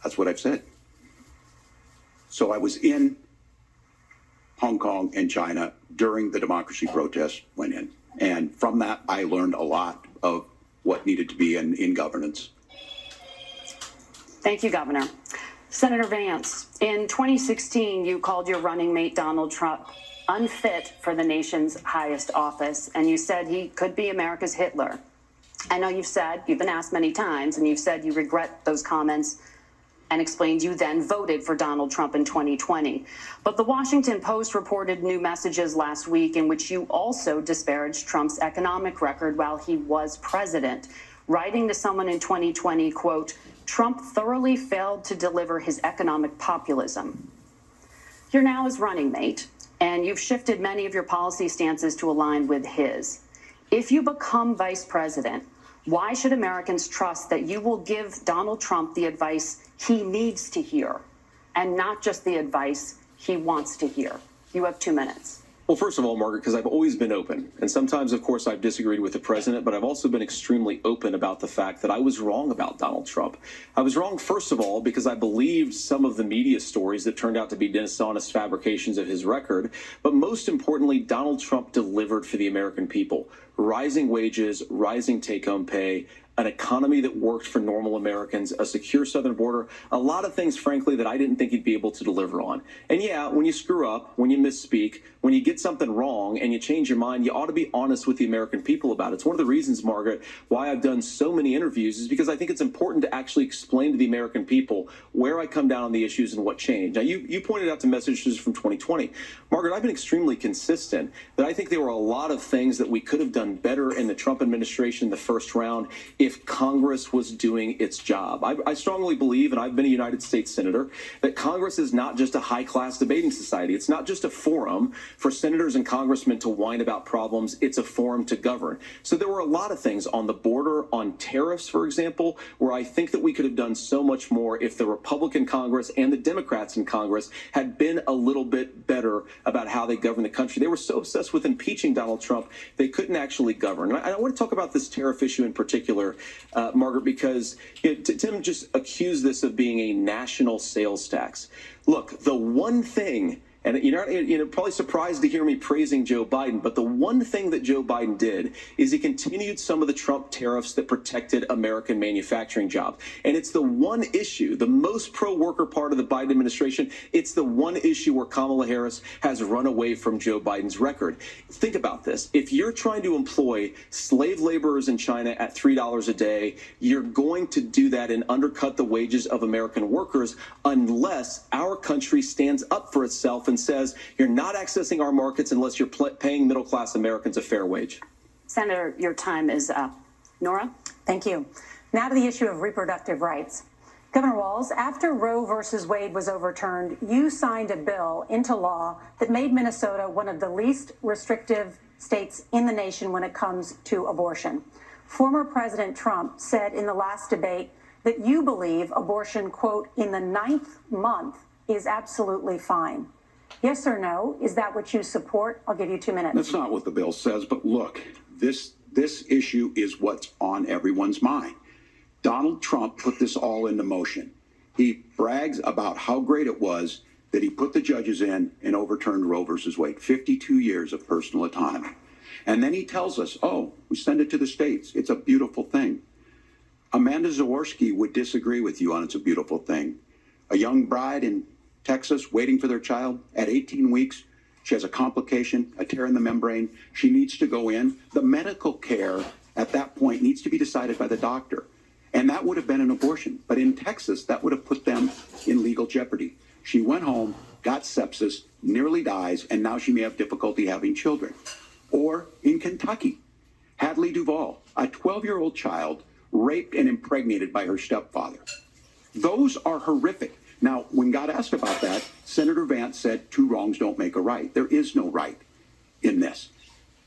that's what I've said. So I was in Hong Kong and China during the democracy protests went in. And from that, I learned a lot of what needed to be in governance. Thank you, Governor. Senator Vance, in 2016, you called your running mate, Donald Trump, unfit for the nation's highest office, and you said he could be America's Hitler. I know you've been asked many times, and you've said you regret those comments and explained you then voted for Donald Trump in 2020. But the Washington Post reported new messages last week in which you also disparaged Trump's economic record while he was president, writing to someone in 2020, quote, Trump thoroughly failed to deliver his economic populism. You're now his running mate, and you've shifted many of your policy stances to align with his. If you become vice president, why should Americans trust that you will give Donald Trump the advice he needs to hear and not just the advice he wants to hear? You have 2 minutes. Well, first of all, Margaret, because I've always been open. And sometimes, of course, I've disagreed with the president, but I've also been extremely open about the fact that I was wrong about Donald Trump. I was wrong, first of all, because I believed some of the media stories that turned out to be dishonest fabrications of his record. But most importantly, Donald Trump delivered for the American people. Rising wages, rising take-home pay, an economy that worked for normal Americans, a secure southern border, a lot of things, frankly, that I didn't think he'd be able to deliver on. And yeah, when you screw up, when you misspeak, when you get something wrong and you change your mind, you ought to be honest with the American people about it. It's one of the reasons, Margaret, why I've done so many interviews is because I think it's important to actually explain to the American people where I come down on the issues and what changed. Now, you pointed out the messages from 2020. Margaret, I've been extremely consistent that I think there were a lot of things that we could have done better in the Trump administration the first round if Congress was doing its job. I strongly believe, and I've been a United States Senator, that Congress is not just a high-class debating society. It's not just a forum for senators and congressmen to whine about problems. It's a forum to govern. So there were a lot of things on the border, on tariffs, for example, where I think that we could have done so much more if the Republican Congress and the Democrats in Congress had been a little bit better about how they govern the country. They were so obsessed with impeaching Donald Trump, they couldn't actually govern. And I want to talk about this tariff issue in particular, Margaret, because Tim just accused this of being a national sales tax. Look, the one thing, and you're probably surprised to hear me praising Joe Biden, but the one thing that Joe Biden did is he continued some of the Trump tariffs that protected American manufacturing jobs. And it's the one issue, the most pro-worker part of the Biden administration, it's the one issue where Kamala Harris has run away from Joe Biden's record. Think about this. If you're trying to employ slave laborers in China at $3 a day, you're going to do that and undercut the wages of American workers unless our country stands up for itself and says you're not accessing our markets unless you're paying middle-class Americans a fair wage. Senator, your time is up. Nora? Thank you. Now to the issue of reproductive rights. Governor Walz, after Roe versus Wade was overturned, you signed a bill into law that made Minnesota one of the least restrictive states in the nation when it comes to abortion. Former President Trump said in the last debate that you believe abortion, quote, in the 9th month is absolutely fine. Yes or no? Is that what you support? I'll give you 2 minutes. That's not what the bill says, but look, this issue is what's on everyone's mind. Donald Trump put this all into motion. He brags about how great it was that he put the judges in and overturned Roe versus Wade, 52 years of personal autonomy. And then he tells us, oh, we send it to the states. It's a beautiful thing. Amanda Zaworski would disagree with you on it's a beautiful thing. A young bride in Texas waiting for their child at 18 weeks. She has a complication, a tear in the membrane. She needs to go in. The medical care at that point needs to be decided by the doctor. And that would have been an abortion. But in Texas, that would have put them in legal jeopardy. She went home, got sepsis, nearly dies, and now she may have difficulty having children. Or in Kentucky, Hadley Duvall, a 12-year-old child raped and impregnated by her stepfather. Those are horrific. Now, when God asked about that, Senator Vance said 2 wrongs don't make a right. There is no right in this.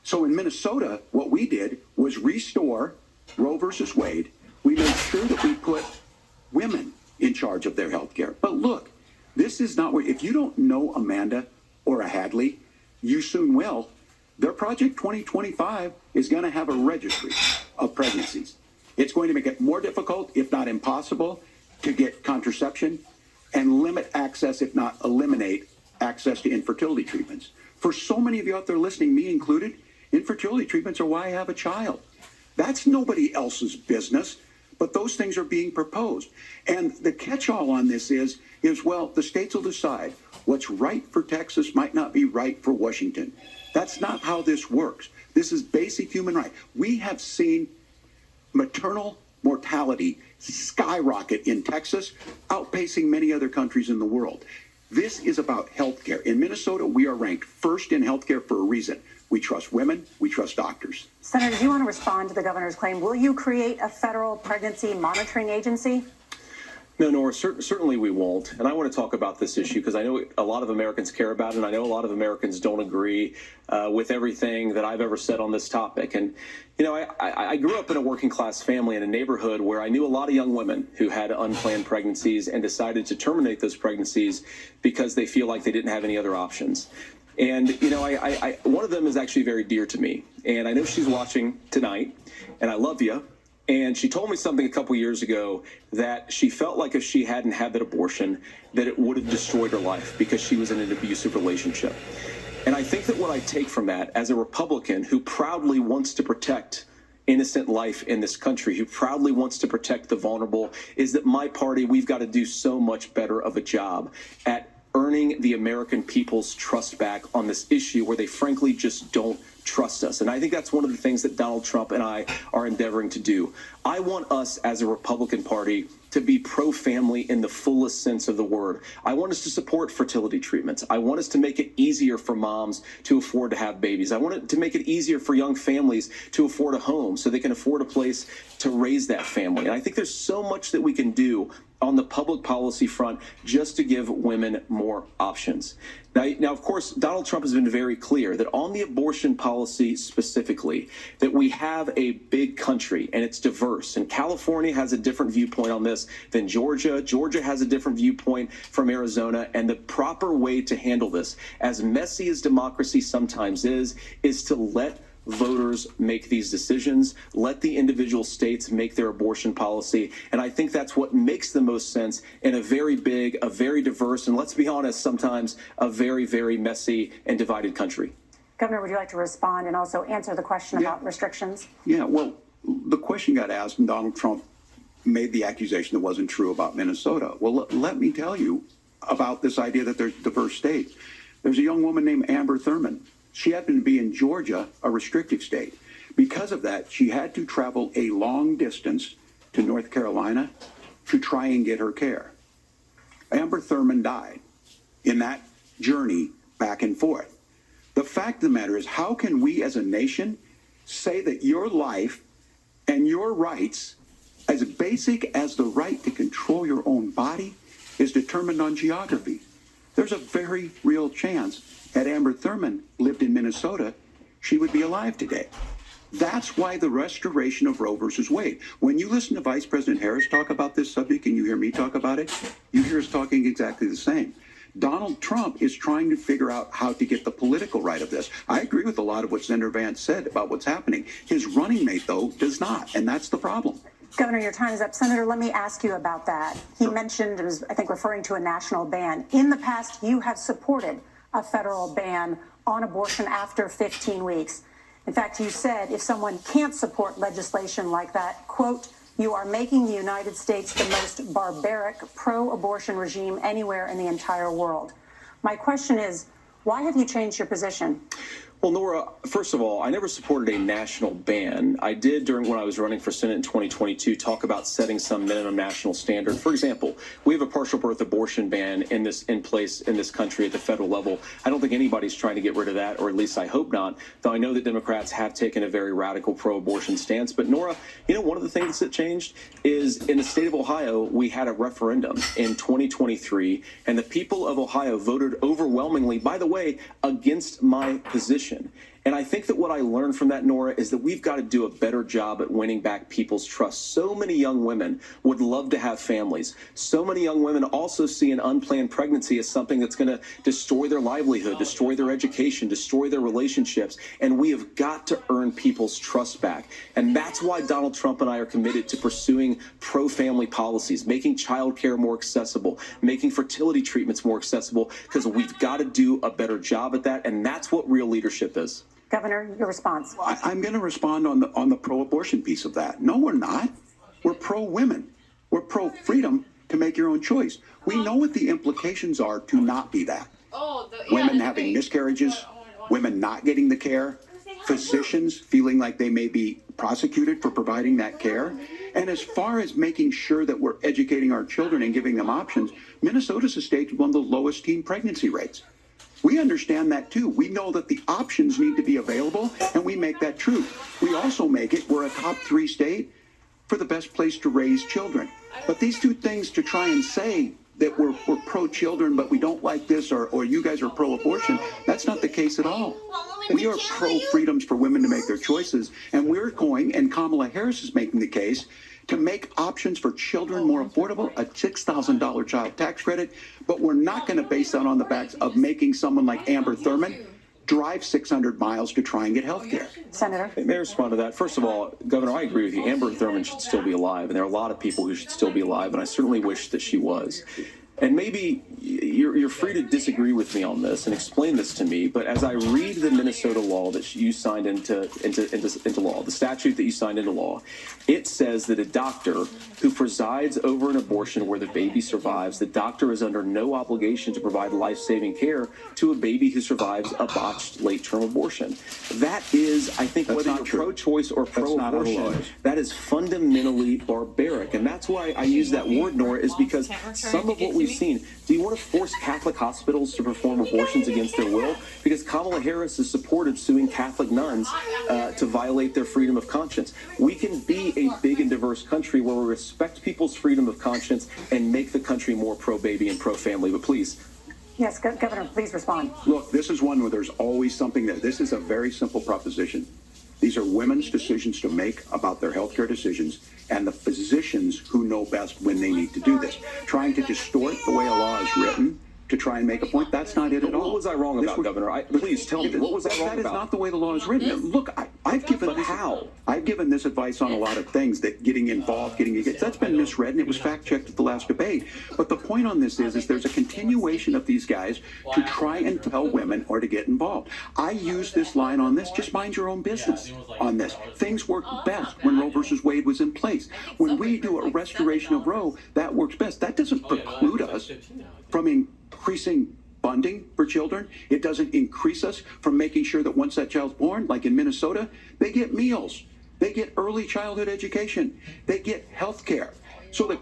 So in Minnesota, what we did was restore Roe versus Wade. We made sure that we put women in charge of their health care. But look, this is not where, if you don't know Amanda or a Hadley, you soon will. Their Project 2025 is going to have a registry of pregnancies. It's going to make it more difficult, if not impossible, to get contraception and limit access, if not eliminate access to infertility treatments. For so many of you out there listening, me included, infertility treatments are why I have a child. That's nobody else's business, but those things are being proposed. And the catch-all on this is, well, the states will decide what's right for Texas might not be right for Washington. That's not how this works. This is basic human right. We have seen maternal mortality skyrocket in Texas, outpacing many other countries in the world. This is about health care. In Minnesota, we are ranked first in health care for a reason. We trust women. We trust doctors. Senator, do you want to respond to the governor's claim? Will you create a federal pregnancy monitoring agency? No, Nora, certainly we won't. And I want to talk about this issue because I know a lot of Americans care about it, and I know a lot of Americans don't agree with everything that I've ever said on this topic. And, you know, I grew up in a working class family in a neighborhood where I knew a lot of young women who had unplanned pregnancies and decided to terminate those pregnancies because they feel like they didn't have any other options. And, you know, one of them is actually very dear to me. And I know she's watching tonight, and I love you. And she told me something a couple years ago that she felt like if she hadn't had that abortion, that it would have destroyed her life because she was in an abusive relationship. And I think that what I take from that as a Republican who proudly wants to protect innocent life in this country, who proudly wants to protect the vulnerable, is that my party, we've got to do so much better of a job at earning the American people's trust back on this issue where they frankly just don't trust us. And I think that's one of the things that Donald Trump and I are endeavoring to do. I want us as a Republican Party to be pro-family in the fullest sense of the word. I want us to support fertility treatments. I want us to make it easier for moms to afford to have babies. I want it to make it easier for young families to afford a home so they can afford a place to raise that family. And I think there's so much that we can do on the public policy front just to give women more options. Now, of course, Donald Trump has been very clear that on the abortion policy specifically, that we have a big country and it's diverse. And California has a different viewpoint on this than Georgia. Georgia has a different viewpoint from Arizona. And the proper way to handle this, as messy as democracy sometimes is to let voters make these decisions, let the individual states make their abortion policy. And I think that's what makes the most sense in a very big, a very diverse, and let's be honest, sometimes a very, very messy and divided country. Governor, would you like to respond and also answer the question about restrictions? Yeah, well, the question got asked and Donald Trump made the accusation that wasn't true about Minnesota. Well, let me tell you about this idea that there's diverse states. There's a young woman named Amber Thurman. She happened to be in Georgia, a restrictive state. Because of that, she had to travel a long distance to North Carolina to try and get her care. Amber Thurman died in that journey back and forth. The fact of the matter is, how can we as a nation say that your life and your rights, as basic as the right to control your own body, is determined on geography? There's a very real chance had Amber Thurman lived in Minnesota, she would be alive today. That's why the restoration of Roe versus Wade. When you listen to Vice President Harris talk about this subject and you hear me talk about it, you hear us talking exactly the same. Donald Trump is trying to figure out how to get the political right of this. I agree with a lot of what Senator Vance said about what's happening. His running mate, though, does not, and that's the problem. Governor, your time is up. Senator, let me ask you about that. He mentioned, was, I think, referring to a national ban. In the past, you have supported a federal ban on abortion after 15 weeks. In fact, you said if someone can't support legislation like that, quote, you are making the United States the most barbaric pro-abortion regime anywhere in the entire world. My question is, why have you changed your position? Well, Nora, first of all, I never supported a national ban. I did when I was running for Senate in 2022 talk about setting some minimum national standard. For example, we have a partial birth abortion ban in place in this country at the federal level. I don't think anybody's trying to get rid of that, or at least I hope not, though I know that Democrats have taken a very radical pro-abortion stance. But Nora, you know, one of the things that changed is in the state of Ohio, we had a referendum in 2023, and the people of Ohio voted overwhelmingly, by the way, against my position. And I think that what I learned from that, Nora, is that we've got to do a better job at winning back people's trust. So many young women would love to have families. So many young women also see an unplanned pregnancy as something that's going to destroy their livelihood, destroy their education, destroy their relationships. And we have got to earn people's trust back. And that's why Donald Trump and I are committed to pursuing pro-family policies, making childcare more accessible, making fertility treatments more accessible, because we've got to do a better job at that. And that's what real leadership is. Governor, your response. I'm going to respond on the pro-abortion piece of that. No, we're not. We're pro-women. We're pro-freedom to make your own choice. We know what the implications are to not be that. Women having miscarriages, women not getting the care, physicians feeling like they may be prosecuted for providing that care. And as far as making sure that we're educating our children and giving them options, Minnesota's a state with one of the lowest teen pregnancy rates. We understand that too. We know that the options need to be available, and we make that true. We also make it, we're a top 3 state for the best place to raise children. But these two things to try and say that we're pro-children, but we don't like this, or you guys are pro-abortion, that's not the case at all. We are pro-freedoms for women to make their choices, and we're going, and Kamala Harris is making the case, to make options for children more affordable, a $6,000 child tax credit, but we're not going to base that on the backs of making someone like Amber Thurman drive 600 miles to try and get health care. Senator? May I respond to that? First of all, Governor, I agree with you. Amber Thurman should still be alive, and there are a lot of people who should still be alive, and I certainly wish that she was. And maybe you're free to disagree with me on this and explain this to me, but as I read the Minnesota law that you signed into law, the statute that you signed into law, it says that a doctor who presides over an abortion where the baby survives, the doctor is under no obligation to provide life-saving care to a baby who survives a botched late-term abortion. That is, I think, whether you're pro-choice or pro-abortion, that is fundamentally barbaric. And that's why I use that word, Nora, is because some of what we've seen. Do you want to force Catholic hospitals to perform abortions against their will? Because Kamala Harris has supported suing Catholic nuns to violate their freedom of conscience. We can be a big and diverse country where we respect people's freedom of conscience and make the country more pro-baby and pro-family. But please. Yes, Governor, please respond. Look, this is one where there's always something there. This is a very simple proposition. These are women's decisions to make about their healthcare decisions, and the physicians who know best when they need to do this. Trying to distort the way a law is written to try and make a point, that's not it at all. What was I wrong about, Governor? Please tell me, what was I wrong about? That is not the way the law is written. Look, I've given I've given this advice on a lot of things, that getting involved, that's been misread, and it was fact-checked at the last debate. But the point on this is there's a continuation of these guys to try and tell women or to get involved. I use this line on this, just mind your own business on this. Things work best when Roe versus Wade was in place. When we do a restoration of Roe, that works best. That doesn't preclude us from increasing funding for children. It doesn't increase us from making sure that once that child's born, like in Minnesota, they get meals, they get early childhood education, they get health care. So the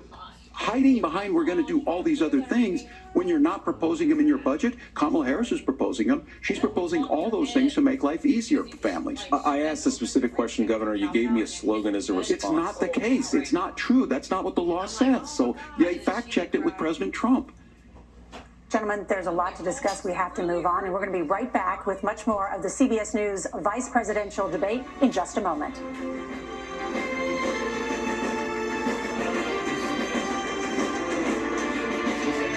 hiding behind we're going to do all these other things when you're not proposing them in your budget. Kamala Harris is proposing them. She's proposing all those things to make life easier for families. I asked a specific question, Governor. You gave me a slogan as a response. It's not the case. It's not true. That's not what the law says. So they fact-checked it with President Trump. Gentlemen, there's a lot to discuss. We have to move on, and we're going to be right back with much more of the CBS News Vice Presidential Debate in just a moment.